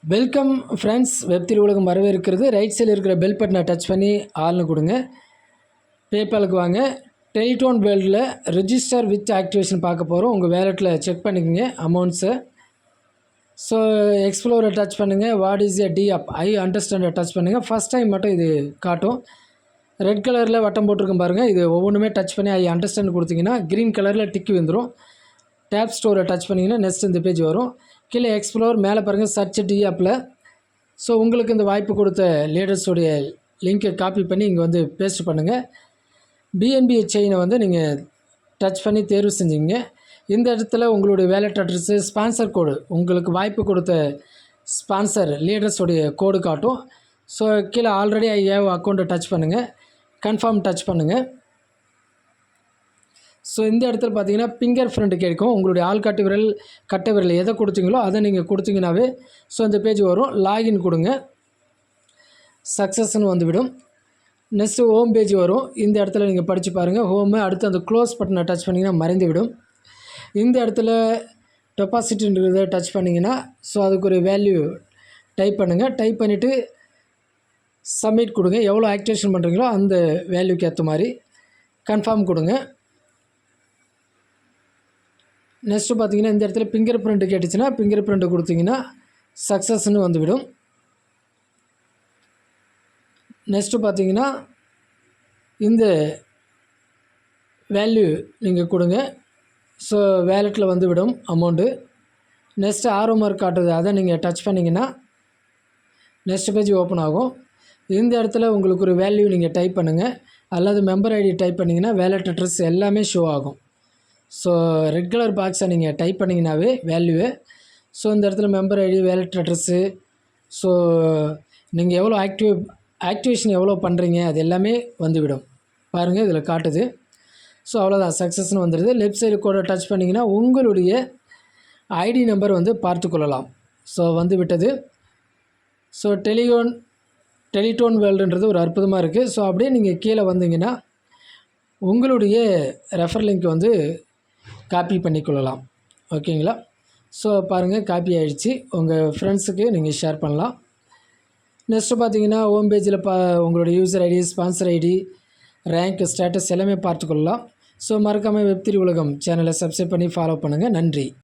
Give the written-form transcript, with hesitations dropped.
Welcome friends, வெப்திரி உலகம் வரவேற்கிறது. Right சைடில் இருக்கிற பெல் பட்டனை டச் பண்ணி ஆள்னு கொடுங்க. பேபாலுக்கு வாங்க. டெலிடோன் வேர்ல்டில் ரிஜிஸ்டர் வித் ஆக்டிவேஷன் பார்க்க போகிறோம். உங்கள் வேலெட்டில் செக் பண்ணிக்கோங்க அமௌண்ட்ஸை. ஸோ எக்ஸ்ப்ளோரை டச் பண்ணுங்கள். What is a dapp I அண்டர்ஸ்டாண்டை டச் பண்ணுங்கள். ஃபஸ்ட் டைம் மட்டும் இது காட்டும். ரெட் கலரில் வட்டம் போட்டிருக்கும் பாருங்கள். இது ஒவ்வொன்றுமே டச் பண்ணி ஐ அண்டர்ஸ்டாண்ட் கொடுத்தீங்கன்னா க்ரீன் கலரில் டிக்கு வந்துடும். டேப் ஸ்டோரை டச் பண்ணிங்கன்னா நெக்ஸ்ட் இந்த பேஜ் வரும். கீழே எக்ஸ்ப்ளோர், மேலே பாருங்கள் சர்ச் டிஆப்பில். ஸோ உங்களுக்கு இந்த வாய்ப்பு கொடுத்த லீடர்ஸோடைய லிங்க்கை காப்பி பண்ணி இங்கே வந்து பேஸ்ட் பண்ணுங்கள். பிஎன்பி செயினை வந்து நீங்கள் டச் பண்ணி தேர்வு செஞ்சீங்க. இந்த இடத்துல உங்களுடைய வேலெட் அட்ரஸு, ஸ்பான்சர் கோடு, உங்களுக்கு வாய்ப்பு கொடுத்த ஸ்பான்சர் லீடர்ஸோடைய கோடு காட்டும். ஸோ கீழே ஆல்ரெடி ஐ ஹேவ் அக்கௌண்ட்டை டச் பண்ணுங்கள். கன்ஃபார்ம் டச் பண்ணுங்கள். ஸோ இந்த இடத்துல பார்த்தீங்கன்னா ஃபிங்கர் பிரிண்ட் கேட்கும். உங்களுடைய ஆள்காட்டு விரல், கட்டை விரல் எதை கொடுத்தீங்களோ அதை நீங்கள் கொடுத்தீங்கன்னாவே ஸோ இந்த பேஜ் வரும். லாகின் கொடுங்க. சக்ஸஸ்ன்னு வந்துவிடும். நெக்ஸ்ட்டு ஹோம் பேஜ் வரும். இந்த இடத்துல நீங்கள் படித்து பாருங்கள். ஹோமு அடுத்து அந்த க்ளோஸ் பட்டனை டச் பண்ணிங்கன்னா மறைந்துவிடும். இந்த இடத்துல டெபாசிட்ன்றதை டச் பண்ணிங்கன்னா ஸோ அதுக்கு ஒரு வேல்யூ டைப் பண்ணுங்கள். டைப் பண்ணிவிட்டு சப்மிட் கொடுங்க. எவ்வளோ ஆக்டிவேஷன் பண்ணுறீங்களோ அந்த வேல்யூக்கு ஏற்ற மாதிரி கன்ஃபார்ம் கொடுங்க. நெக்ஸ்ட்டு பார்த்தீங்கன்னா இந்த இடத்துல ஃபிங்கர் பிரிண்ட் கேட்டுச்சுன்னா ஃபிங்கர் பிரிண்ட்டு கொடுத்தீங்கன்னா சக்ஸஸ்ன்னு வந்துவிடும். நெக்ஸ்ட்டு பார்த்தீங்கன்னா இந்த வேல்யூ நீங்கள் கொடுங்க. ஸோ வேலெட்டில் வந்துவிடும் அமௌண்ட்டு. நெக்ஸ்ட்டு ஆரோ மார்க் காட்டுது, அதை நீங்கள் டச் பண்ணிங்கன்னா நெக்ஸ்ட் பேஜ் ஓப்பன் ஆகும். இந்த இடத்துல உங்களுக்கு ஒரு வேல்யூ நீங்கள் டைப் பண்ணுங்கள். அல்லது மெம்பர் ஐடி டைப் பண்ணிங்கன்னா வேலெட் அட்ரஸ் எல்லாமே ஷோ ஆகும். ஸோ ரெட் கலர் பாக்ஸை நீங்கள் டைப் பண்ணிங்கனாவே வேல்யூவு. ஸோ இந்த இடத்துல member ID, wallet address, so நீங்கள் எவ்வளோ ஆக்டிவேஷன் எவ்வளோ பண்ணுறீங்க அது எல்லாமே வந்துவிடும். பாருங்கள் இதில் காட்டுது. ஸோ அவ்வளோதான், சக்ஸஸ்ன்னு வந்துடுது. லெஃப்ட் சைடு கூட டச் பண்ணிங்கன்னா உங்களுடைய ஐடி நம்பர் வந்து பார்த்து கொள்ளலாம். ஸோ வந்து விட்டது. ஸோ டெலிடோன் வேர்ல்டுன்றது ஒரு அற்புதமாக இருக்குது. ஸோ அப்படியே நீங்கள் கீழே வந்தீங்கன்னா உங்களுடைய ரெஃபர் லிங்க் வந்து காப்பி பண்ணிக்கொள்ளலாம். ஓகேங்களா? ஸோ பாருங்கள், காப்பி ஆகிடுச்சு. உங்கள் ஃப்ரெண்ட்ஸுக்கு நீங்கள் ஷேர் பண்ணலாம். நெக்ஸ்ட்டு பார்த்தீங்கன்னா ஹோம் பேஜில் உங்களோட user ID, sponsor ID, rank, status எல்லாமே பார்த்துக்கொள்ளலாம். ஸோ மறக்காமல் வெப்3 உலகம் சேனலை சப்ஸ்கிரைப் பண்ணி ஃபாலோ பண்ணுங்கள். நன்றி.